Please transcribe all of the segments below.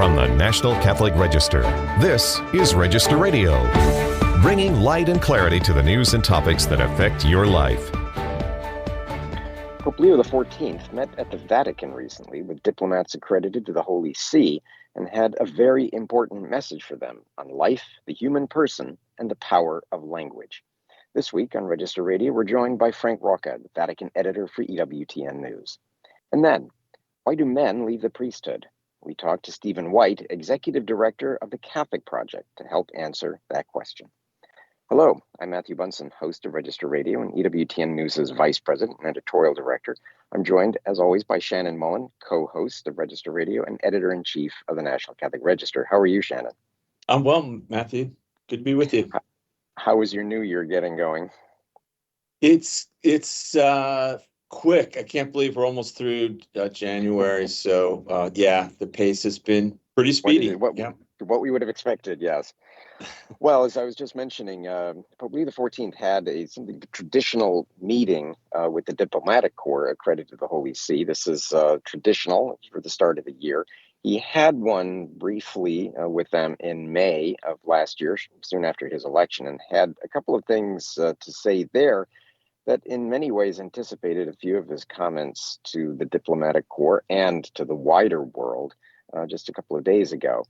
From the National Catholic Register, this is Register Radio, bringing light and clarity to the news and topics that affect your life. Pope Leo XIV met at the Vatican recently with diplomats accredited to the Holy See and had a very important message for them on life, the human person, and the power of language. This week on Register Radio, we're joined by Frank Rocca, the Vatican editor for EWTN News. And then, why do men leave the priesthood? We talked to Stephen White, executive director of the Catholic Project, to help answer that question. Hello, I'm Matthew Bunson, host of Register Radio and EWTN News' vice president and editorial director. I'm joined, as always, by Shannon Mullen, co-host of Register Radio and editor-in-chief of the National Catholic Register. How are you, Shannon? I'm well, Matthew. Good to be with you. How is your new year getting going? It's quick. I can't believe we're almost through January. So, the pace has been pretty speedy. What we would have expected, yes. Well, as I was just mentioning, Pope Leo XIV had a traditional meeting with the diplomatic corps accredited to the Holy See. This is traditional for the start of the year. He had one briefly with them in May of last year, soon after his election, and had a couple of things to say there that in many ways anticipated a few of his comments to the diplomatic corps and to the wider world just a couple of days ago.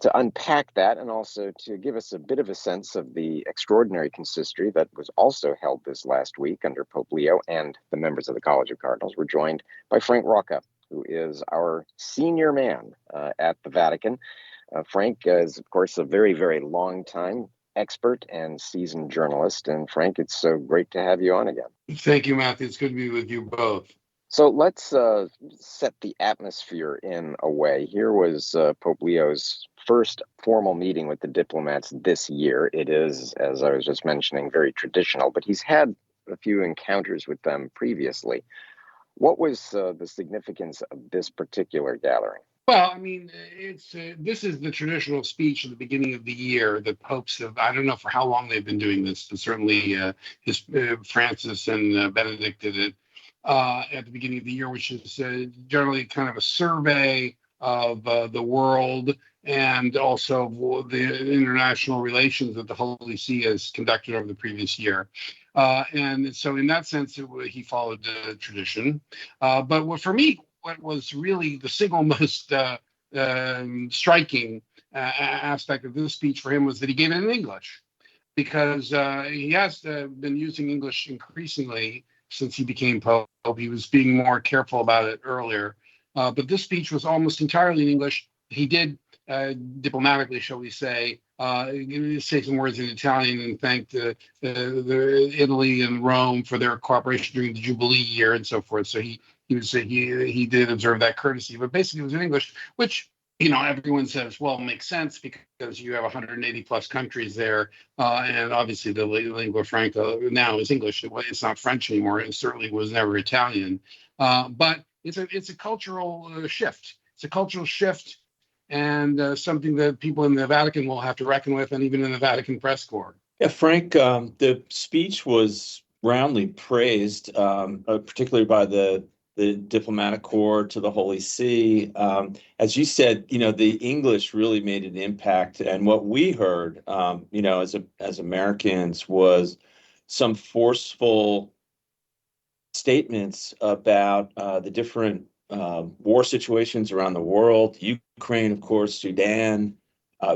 To unpack that and also to give us a bit of a sense of the extraordinary consistory that was also held this last week under Pope Leo and the members of the College of Cardinals, we're joined by Frank Rocca, who is our senior man at the Vatican. Frank is, of course, a very, very long time expert and seasoned journalist. And Frank, it's so great to have you on again. Thank you, Matthew. It's good to be with you both. So let's set the atmosphere in a way. Here was Pope Leo's first formal meeting with the diplomats this year. It is, as I was just mentioning, very traditional, but he's had a few encounters with them previously. What was the significance of this particular gathering? Well, I mean, this is the traditional speech at the beginning of the year. The popes have, I don't know for how long they've been doing this, but certainly Francis and Benedict did it at the beginning of the year, which is generally kind of a survey of the world and also the international relations that the Holy See has conducted over the previous year. And so in that sense, he followed the tradition. But for me, what was really the single most striking aspect of this speech for him was that he gave it in English, because he has been using English increasingly since he became Pope. He was being more careful about it earlier. But this speech was almost entirely in English. He did, diplomatically, shall we say some words in Italian and thanked the Italy and Rome for their cooperation during the Jubilee year and so forth. So he did observe that courtesy. But basically it was in English, which, everyone says, well, makes sense because you have 180 plus countries there. And obviously the lingua franca now is English. It's not French anymore. It certainly was never Italian. But it's a cultural shift. It's a cultural shift and something that people in the Vatican will have to reckon with, and even in the Vatican press corps. Yeah, Frank, the speech was roundly praised, particularly by the diplomatic corps to the Holy See. As you said, the English really made an impact. And what we heard, as Americans, was some forceful statements about the different war situations around the world, Ukraine, of course, Sudan,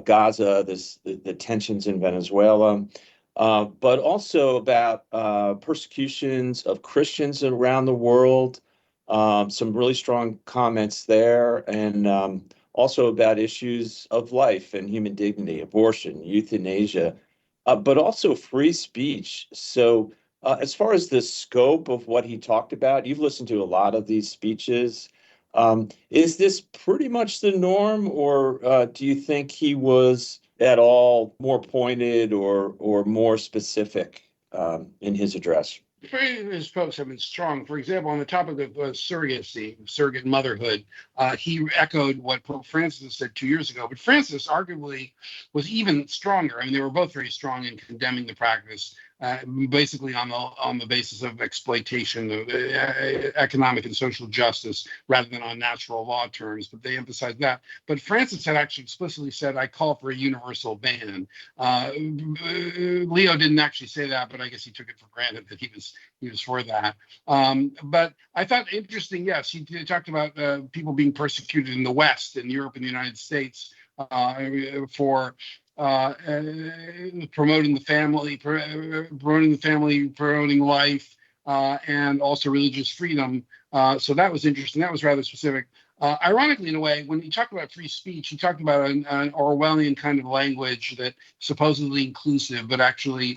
Gaza, the tensions in Venezuela, but also about persecutions of Christians around the world, some really strong comments there, and also about issues of life and human dignity, abortion, euthanasia, but also free speech. So as far as the scope of what he talked about, you've listened to a lot of these speeches. Is this pretty much the norm, or do you think he was at all more pointed or more specific in his address? His posts have been strong. For example, on the topic of surrogacy, surrogate motherhood, he echoed what Pope Francis said 2 years ago. But Francis arguably was even stronger. I mean, they were both very strong in condemning the practice basically on the basis of exploitation of economic and social justice rather than on natural law terms. But they emphasized that. But Francis had actually explicitly said, "I call for a universal ban." Leo didn't actually say that, but I guess he took it for granted that he was for that. But I thought interesting. Yes, he talked about people being persecuted in the West, in Europe, and the United States for promoting the family, promoting life, and also religious freedom. So that was interesting. That was rather specific. Ironically, in a way, when he talked about free speech, he talked about an Orwellian kind of language that supposedly inclusive, but actually,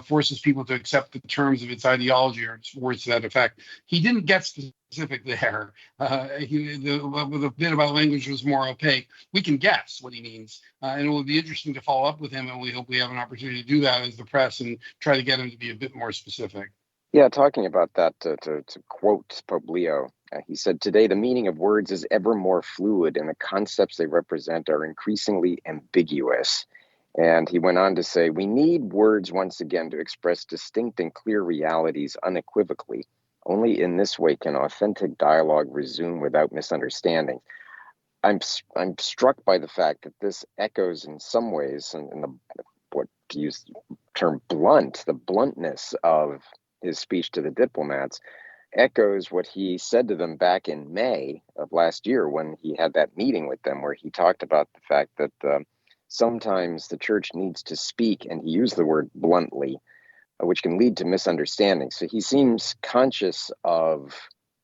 forces people to accept the terms of its ideology, or words to that effect. He didn't get specific there. The bit about language was more opaque. We can guess what he means, and it will be interesting to follow up with him, and we hope we have an opportunity to do that as the press and try to get him to be a bit more specific. Yeah, talking about that, to quote Pope Leo, he said, "Today, the meaning of words is ever more fluid, and the concepts they represent are increasingly ambiguous." And he went on to say, "We need words once again to express distinct and clear realities unequivocally. Only in this way can authentic dialogue resume without misunderstanding." I'm struck by the fact that this echoes in some ways, in what to use the term blunt, the bluntness of his speech to the diplomats, echoes what he said to them back in May of last year when he had that meeting with them, where he talked about the fact that sometimes the church needs to speak, and he used the word bluntly, which can lead to misunderstanding. So he seems conscious of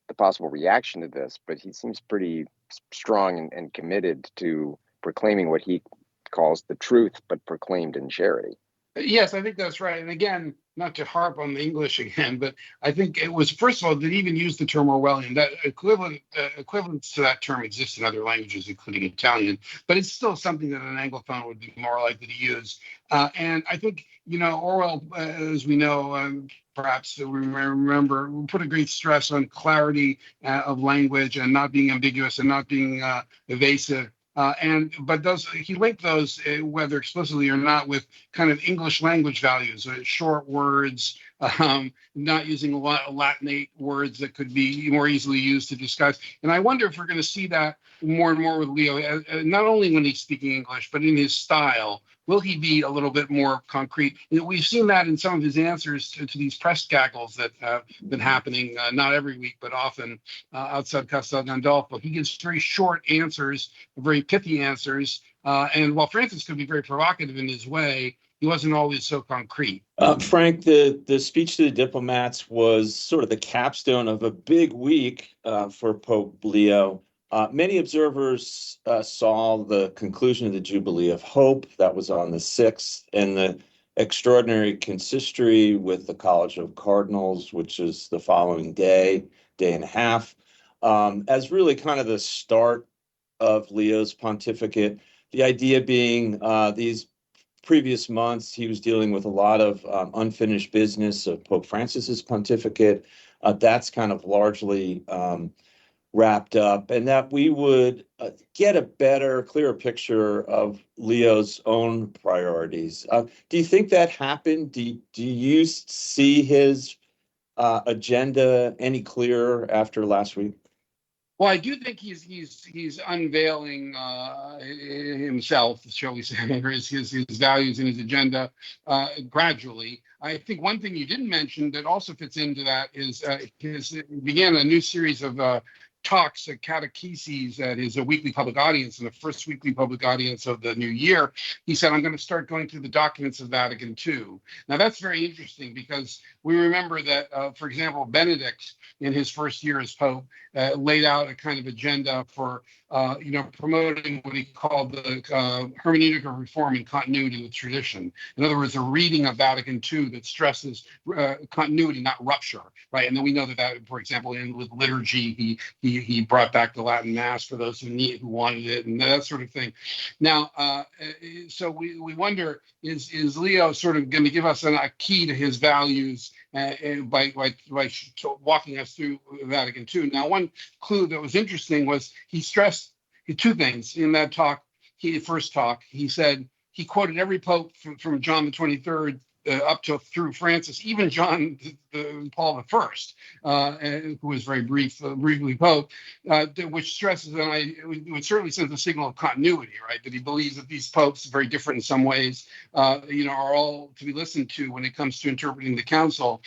the possible reaction to this, but he seems pretty strong and committed to proclaiming what he calls the truth, but proclaimed in charity. Yes, I think that's right. And again, not to harp on the English again, but I think it was, first of all, that even use the term Orwellian. That equivalents to that term exist in other languages, including Italian, but it's still something that an Anglophone would be more likely to use. And I think, Orwell, as we know, perhaps we remember, put a great stress on clarity of language and not being ambiguous and not being evasive. But he linked those, whether explicitly or not, with kind of English language values, short words, not using a lot of Latinate words that could be more easily used to discuss. And I wonder if we're going to see that more and more with Leo, not only when he's speaking English, but in his style. Will he be a little bit more concrete? We've seen that in some of his answers to these press gaggles that have been happening, not every week, but often outside Castel Gandolfo. He gives very short answers, very pithy answers. And while Francis could be very provocative in his way, he wasn't always so concrete. Frank, the speech to the diplomats was sort of the capstone of a big week for Pope Leo. Many observers saw the conclusion of the Jubilee of Hope. That was on the 6th, and the extraordinary consistory with the College of Cardinals, which is the following day and a half, as really kind of the start of Leo's pontificate. The idea being these previous months, he was dealing with a lot of unfinished business of Pope Francis's pontificate. That's kind of largely wrapped up, and that we would get a better, clearer picture of Leo's own priorities. Do you think that happened? Do you see his agenda any clearer after last week? Well, I do think he's unveiling himself, shall we say, his values and his agenda gradually. I think one thing you didn't mention that also fits into that is he began a new series of talks, catecheses at his weekly public audience, in the first weekly public audience of the new year. He said, "I'm going to start going through the documents of Vatican II." Now, that's very interesting because we remember that, for example, Benedict, in his first year as Pope, laid out a kind of agenda for, promoting what he called the hermeneutic of reform and continuity with tradition. In other words, a reading of Vatican II that stresses continuity, not rupture, right? And then we know that, for example, with liturgy, he brought back the Latin Mass for those who wanted it, and that sort of thing. Now, so we wonder, is Leo sort of going to give us a key to his values by walking us through Vatican II? Now, one clue that was interesting was he stressed two things in that talk. First talk, he said he quoted every pope from John the 23rd up to through Francis, even John Paul I, who was very briefly Pope, which stresses, and it certainly sends a signal of continuity, right? That he believes that these popes, very different in some ways, are all to be listened to when it comes to interpreting the council.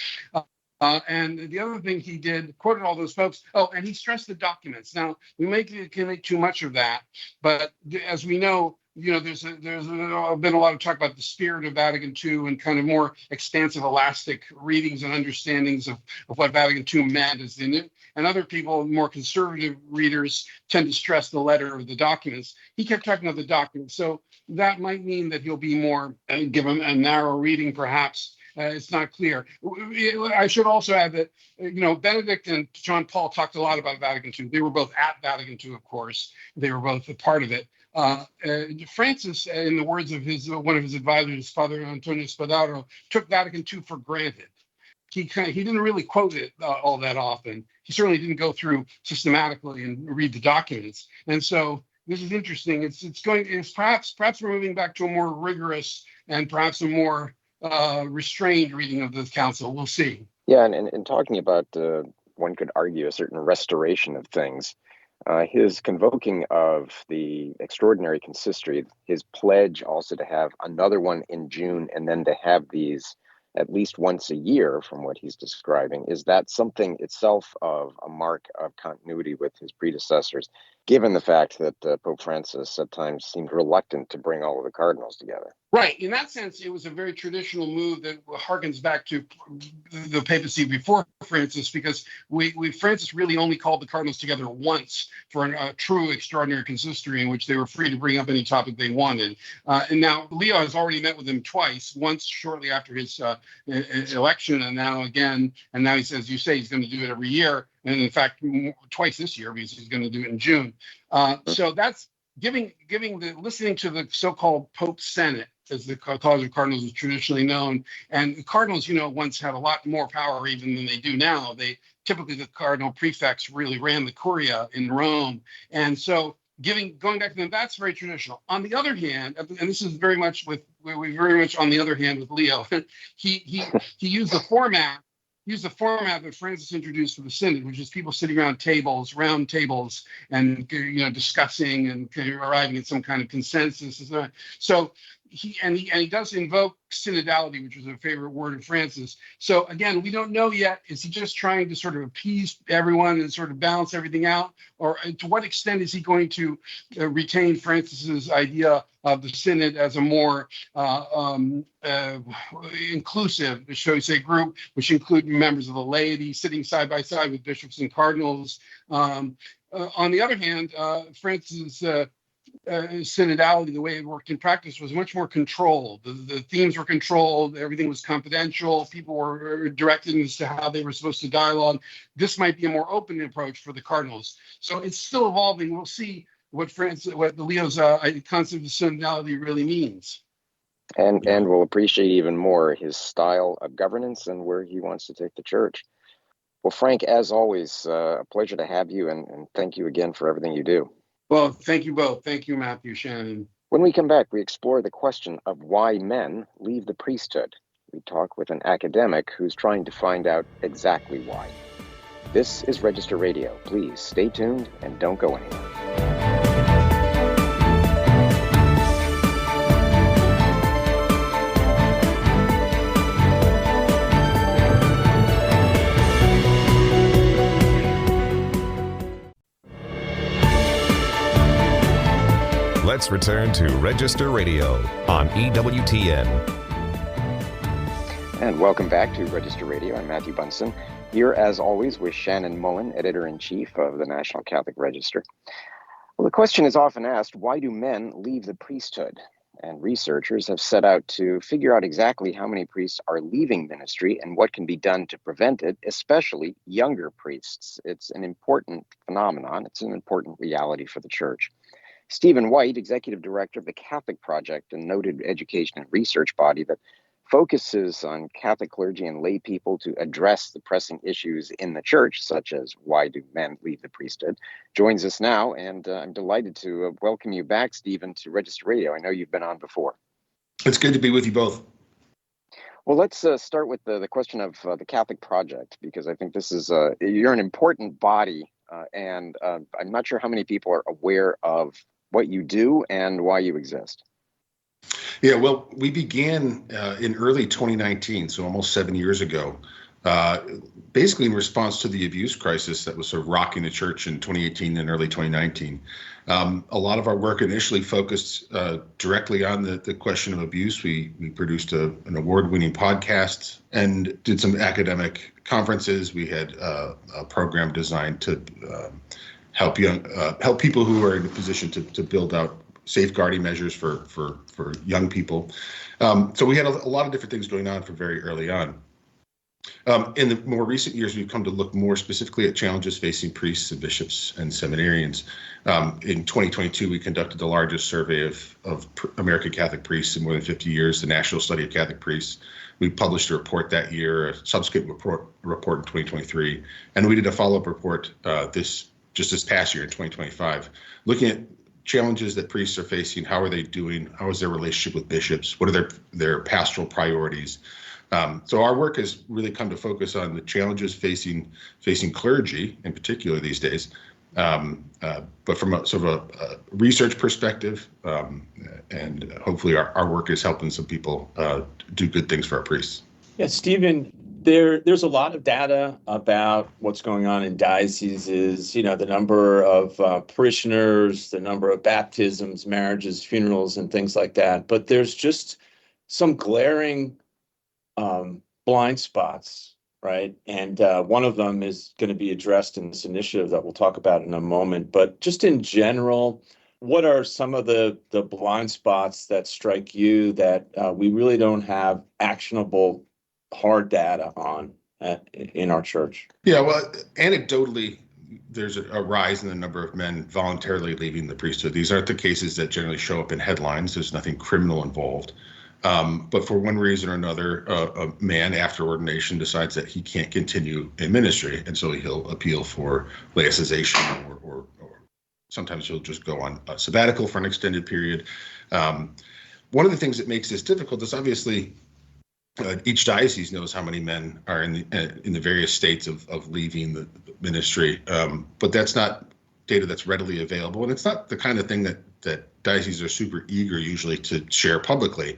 And the other thing he did, quoted all those folks. Oh, and he stressed the documents. Now, we can make too much of that, but as we know, there's been a lot of talk about the spirit of Vatican II and kind of more expansive, elastic readings and understandings of what Vatican II meant as in it. And other people, more conservative readers, tend to stress the letter or the documents. He kept talking about the documents. So that might mean that he'll be more, give him a narrow reading, perhaps. It's not clear. I should also add that, Benedict and John Paul talked a lot about Vatican II. They were both at Vatican II, of course. They were both a part of it. Francis, in the words of one of his advisors, Father Antonio Spadaro, took Vatican II for granted. He didn't really quote it all that often. He certainly didn't go through systematically and read the documents. And so this is interesting. It's perhaps we're moving back to a more rigorous and perhaps a more restrained reading of the council. We'll see. Yeah, and talking about, one could argue, a certain restoration of things. His convoking of the extraordinary consistory, his pledge also to have another one in June, and then to have these at least once a year, from what he's describing, is that something itself of a mark of continuity with his predecessors, given the fact that Pope Francis at times seemed reluctant to bring all of the cardinals together? Right. In that sense, it was a very traditional move that harkens back to the papacy before Francis, because Francis really only called the cardinals together once for a true extraordinary consistory in which they were free to bring up any topic they wanted. And now Leo has already met with him twice, once shortly after his election, and now again. And now he says, you say he's going to do it every year. And in fact, twice this year, because he's going to do it in June. So that's listening to the so-called Pope Senate, as the College of Cardinals is traditionally known. And the cardinals, once had a lot more power even than they do now. Typically the cardinal prefects really ran the curia in Rome. And so going back to them, that's very traditional. On the other hand, and this is very much on the other hand with Leo, he used the format that Francis introduced for the Synod, which is people sitting around round tables, and discussing and arriving at some kind of consensus. So he does invoke synodality, which was a favorite word of Francis. So again, we don't know yet. Is he just trying to sort of appease everyone and sort of balance everything out, or to what extent is he going to retain Francis's idea of the Synod as a more inclusive, shall we say, group, which include members of the laity sitting side by side with bishops and cardinals. On the other hand, Francis's synodality, the way it worked in practice, was much more controlled. The themes were controlled. Everything was confidential. People were directed as to how they were supposed to dialogue. This might be a more open approach for the cardinals. So it's still evolving. We'll see what Leo's concept of synodality really means. And we'll appreciate even more his style of governance and where he wants to take the church. Well, Frank, as always, a pleasure to have you, and thank you again for everything you do. Well, thank you both. Thank you, Matthew, Shannon. When we come back, we explore the question of why men leave the priesthood. We talk with an academic who's trying to find out exactly why. This is Register Radio. Please stay tuned and don't go anywhere. Let's return to Register Radio on EWTN. And welcome back to Register Radio. I'm Matthew Bunson, here as always with Shannon Mullen, Editor-in-Chief of the National Catholic Register. Well, the question is often asked, why do men leave the priesthood? And researchers have set out to figure out exactly how many priests are leaving ministry and what can be done to prevent it, especially younger priests. It's an important phenomenon. It's an important reality for the Church. Stephen White, Executive Director of the Catholic Project, a noted education and research body that focuses on Catholic clergy and lay people to address the pressing issues in the Church, such as why do men leave the priesthood, joins us now, and I'm delighted to welcome you back, Stephen, to Register Radio. I know you've been on before. It's good to be with you both. Well, let's start with the question of the Catholic Project, because I think this is you're an important body, and I'm not sure how many people are aware of what you do and why you exist. Yeah, well, we began in early 2019, so almost 7 years ago, basically in response to the abuse crisis that was sort of rocking the church in 2018 and early 2019. A lot of our work initially focused directly on the question of abuse. We produced an award-winning podcast and did some academic conferences. We had a program designed to help people who are in a position to build out safeguarding measures for young people. So we had a lot of different things going on from very early on. In the more recent years, we've come to look more specifically at challenges facing priests and bishops and seminarians. In 2022, we conducted the largest survey of American Catholic priests in more than 50 years, the National Study of Catholic Priests. We published a report that year, a subsequent report in 2023, and we did a follow-up report this past year in 2025, looking at challenges that priests are facing. How are they doing? How is their relationship with bishops? What are their pastoral priorities? So our work has really come to focus on the challenges facing clergy in particular these days, but from a sort of a research perspective, and hopefully our work is helping some people do good things for our priests. Yeah, Stephen, there's a lot of data about what's going on in dioceses, the number of parishioners, the number of baptisms, marriages, funerals, and things like that. But there's just some glaring blind spots, right? And one of them is going to be addressed in this initiative that we'll talk about in a moment. But just in general, what are some of the blind spots that strike you that we really don't have actionable hard data on in our church? Yeah, well, anecdotally, there's a rise in the number of men voluntarily leaving the priesthood. These aren't the cases that generally show up in headlines. There's nothing criminal involved. But for one reason or another, a man after ordination decides that he can't continue in ministry, and so he'll appeal for laicization, or sometimes he'll just go on a sabbatical for an extended period. One of the things that makes this difficult is obviously each diocese knows how many men are in the various states of leaving the ministry, but that's not data that's readily available, and it's not the kind of thing that dioceses are super eager usually to share publicly,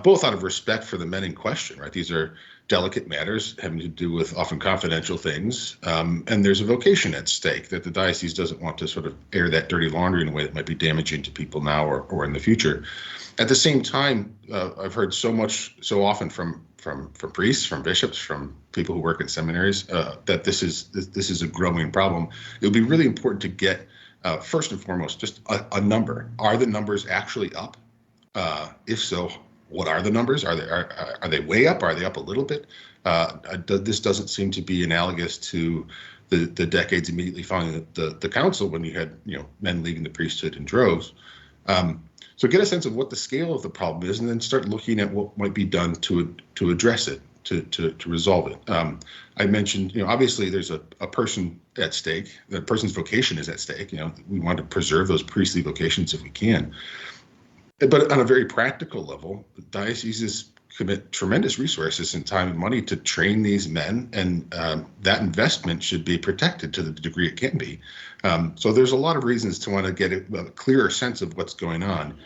both out of respect for the men in question, right? These are delicate matters having to do with often confidential things, and there's a vocation at stake that the diocese doesn't want to sort of air that dirty laundry in a way that might be damaging to people now or in the future. At the same time, I've heard so often from priests, from bishops, from people who work in seminaries, that this is a growing problem. It would be really important to get first and foremost just a number. Are the numbers actually up? If so, what are the numbers? Are they way up? Are they up a little bit? This doesn't seem to be analogous to the decades immediately following the council, when you had men leaving the priesthood in droves. So get a sense of what the scale of the problem is, and then start looking at what might be done to address it, to resolve it. I mentioned, obviously there's a person at stake. The person's vocation is at stake. We want to preserve those priestly vocations if we can. But on a very practical level, the dioceses commit tremendous resources and time and money to train these men, and that investment should be protected to the degree it can be. So there's a lot of reasons to want to get a clearer sense of what's going on,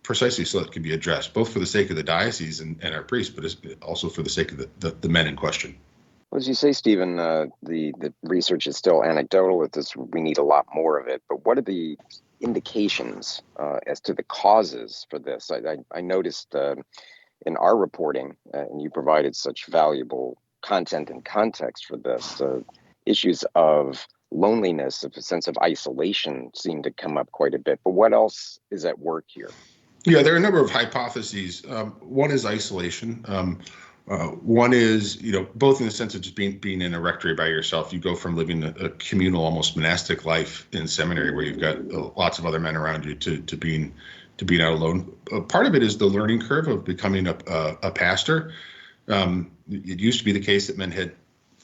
precisely so it can be addressed, both for the sake of the diocese and our priests, but also for the sake of the men in question. Well, as you say, Stephen, the research is still anecdotal. We need a lot more of it. But what are the indications as to the causes for this? I noticed in our reporting, and you provided such valuable content and context for this, issues of loneliness, of a sense of isolation seem to come up quite a bit. But what else is at work here? Yeah, there are a number of hypotheses. One is isolation. One is, both in the sense of just being in a rectory by yourself. You go from living a communal, almost monastic life in seminary, where you've got lots of other men around you, to being out alone. Part of it is the learning curve of becoming a pastor. It used to be the case that men had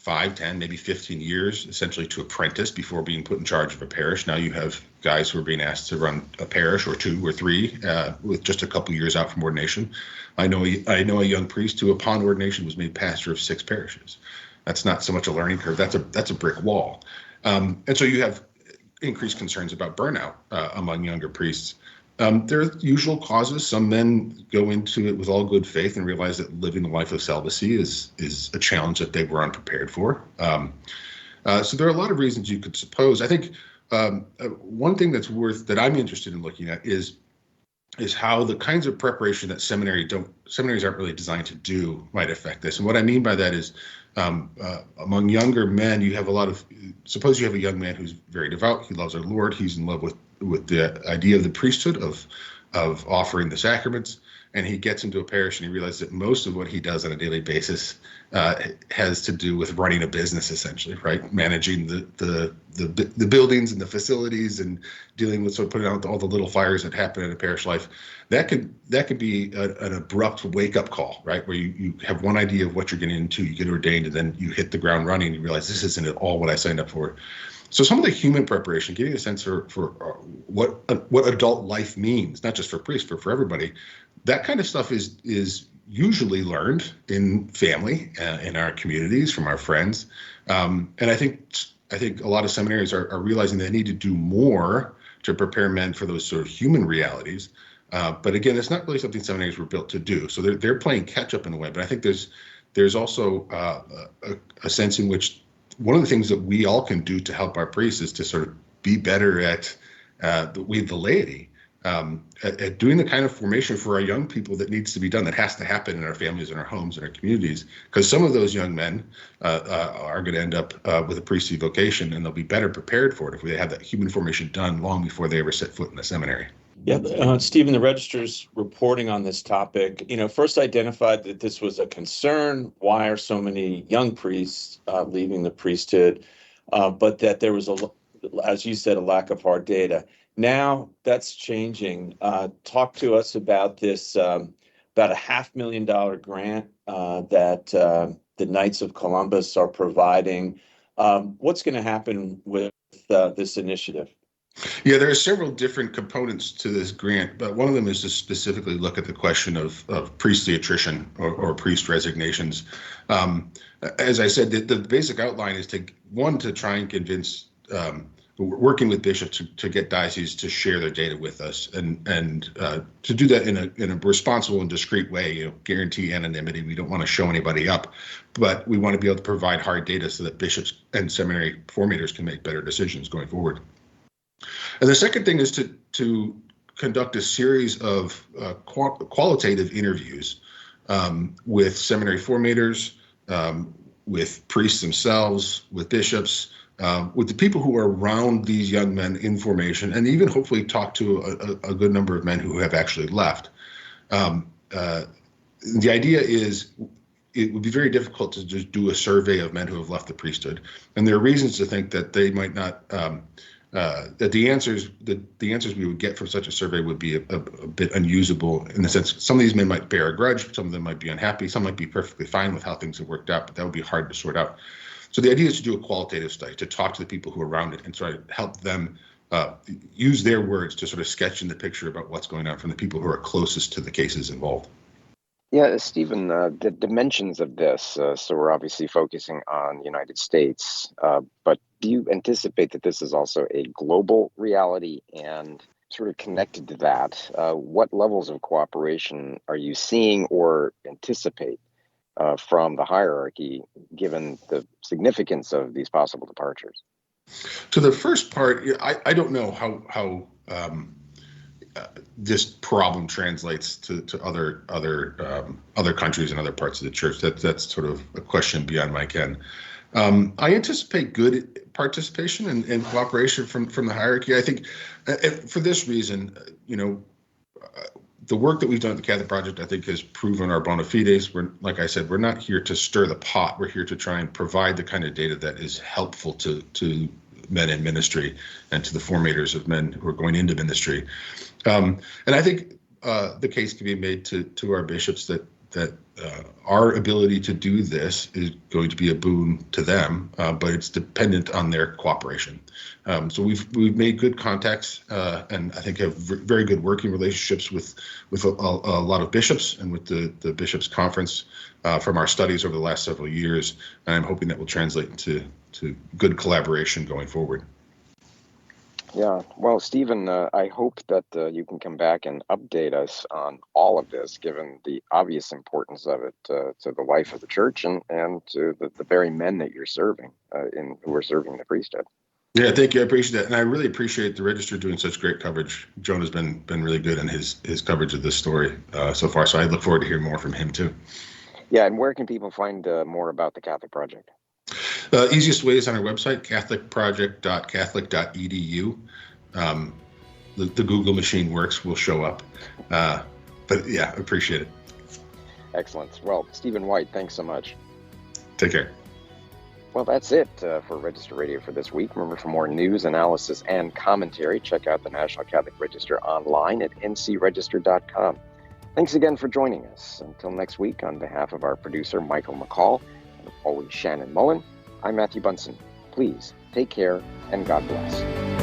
5, 10, maybe 15 years, essentially to apprentice before being put in charge of a parish. Now you have guys who are being asked to run a parish or 2 or 3 with just a couple years out from ordination. I know a young priest who, upon ordination, was made pastor of 6 parishes. That's not so much a learning curve. That's a brick wall. And so you have increased concerns about burnout among younger priests. There are usual causes. Some men go into it with all good faith and realize that living a life of celibacy is a challenge that they were unprepared for. So there are a lot of reasons you could suppose. I think one thing that I'm interested in looking at is how the kinds of preparation that seminaries aren't really designed to do might affect this. And what I mean by that is among younger men, suppose you have a young man who's very devout, he loves our Lord, he's in love with the idea of the priesthood, of offering the sacraments, and he gets into a parish and he realizes that most of what he does on a daily basis has to do with running a business, essentially, right? Managing the buildings and the facilities and dealing with putting out all the little fires that happen in a parish life. That could be an abrupt wake-up call, right? Where you have one idea of what you're getting into, you get ordained, and then you hit the ground running and you realize this isn't at all what I signed up for. So some of the human preparation, getting a sense for what adult life means, not just for priests, but for everybody, that kind of stuff is usually learned in family, in our communities, from our friends. And I think a lot of seminaries are realizing they need to do more to prepare men for those sort of human realities. But again, it's not really something seminaries were built to do. So they're playing catch up in a way. But I think there's also a sense in which one of the things that we all can do to help our priests is to sort of be better at the laity, at doing the kind of formation for our young people that needs to be done, that has to happen in our families, in our homes, in our communities. Because some of those young men are going to end up with a priestly vocation, and they'll be better prepared for it if we have that human formation done long before they ever set foot in the seminary. Yeah, Stephen, the Register's reporting on this topic, first identified that this was a concern. Why are so many young priests leaving the priesthood? But that there was, as you said, a lack of hard data. Now that's changing. Talk to us about this, about a $500,000 grant that the Knights of Columbus are providing. What's going to happen with this initiative? Yeah, there are several different components to this grant, but one of them is to specifically look at the question of priestly attrition or priest resignations. As I said, the basic outline is to try and convince, working with bishops to get dioceses to share their data with us, and to do that in a responsible and discreet way. Guarantee anonymity. We don't want to show anybody up, but we want to be able to provide hard data so that bishops and seminary formators can make better decisions going forward. And the second thing is to conduct a series of qualitative interviews with seminary formators, with priests themselves, with bishops, with the people who are around these young men in formation, and even hopefully talk to a good number of men who have actually left. The idea is it would be very difficult to just do a survey of men who have left the priesthood, and there are reasons to think that they might not. That the answers we would get from such a survey would be a bit unusable, in the sense some of these men might bear a grudge, some of them might be unhappy, some might be perfectly fine with how things have worked out, but that would be hard to sort out. So the idea is to do a qualitative study, to talk to the people who are around it and try to help them use their words to sort of sketch in the picture about what's going on from the people who are closest to the cases involved. Yeah, Stephen, the dimensions of this, so we're obviously focusing on the United States, but do you anticipate that this is also a global reality? And sort of connected to that, what levels of cooperation are you seeing or anticipate from the hierarchy, given the significance of these possible departures? To the first part, I don't know how this problem translates to other countries and other parts of the church. That's sort of a question beyond my ken. I anticipate good participation and cooperation from the hierarchy. I think for this reason, the work that we've done at the Catholic Project, I think, has proven our bona fides. Like I said, we're not here to stir the pot. We're here to try and provide the kind of data that is helpful to men in ministry and to the formators of men who are going into ministry. And I think the case can be made to our bishops that our ability to do this is going to be a boon to them, but it's dependent on their cooperation. So we've made good contacts, and I think have very good working relationships with a lot of bishops and with the Bishops' Conference from our studies over the last several years. And I'm hoping that will translate into good collaboration going forward. Yeah, well, Stephen, I hope that you can come back and update us on all of this, given the obvious importance of it to the life of the church and to the very men that you're serving, who are serving the priesthood. Yeah, thank you. I appreciate that. And I really appreciate the Register doing such great coverage. Joan has been really good in his coverage of this story so far. So I look forward to hearing more from him, too. Yeah, and where can people find more about the Catholic Project? Easiest way is on our website, catholicproject.catholic.edu. The Google machine works, will show up. But yeah, appreciate it. Excellent. Well, Stephen White, thanks so much. Take care. Well, that's it for Register Radio for this week. Remember, for more news, analysis, and commentary, check out the National Catholic Register online at ncregister.com. Thanks again for joining us. Until next week, on behalf of our producer, Michael McCall, and always Shannon Mullen, I'm Matthew Bunson. Please take care and God bless.